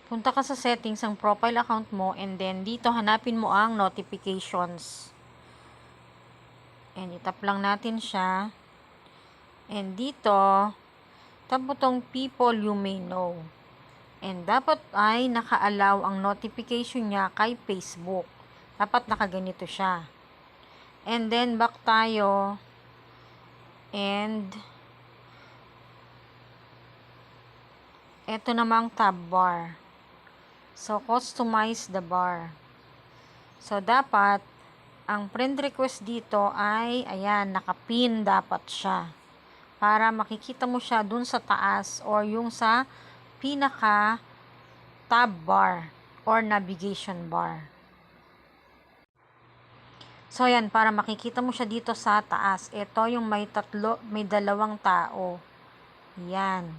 punta ka sa settings ng profile account mo, and then dito hanapin mo ang notifications. And itap lang natin siya. And dito, tap mo tong people you may know. And dapat ay naka-allow ang notification niya kay Facebook. Dapat nakaganito siya. And then back tayo. And eto namang tab bar. So, customize the bar. So, dapat, ang friend request dito ay, ayan, nakapin dapat siya. Para makikita mo siya dun sa taas or yung sa pinaka tab bar or navigation bar. So, ayan, para makikita mo siya dito sa taas. Ito yung may dalawang tao. Yan.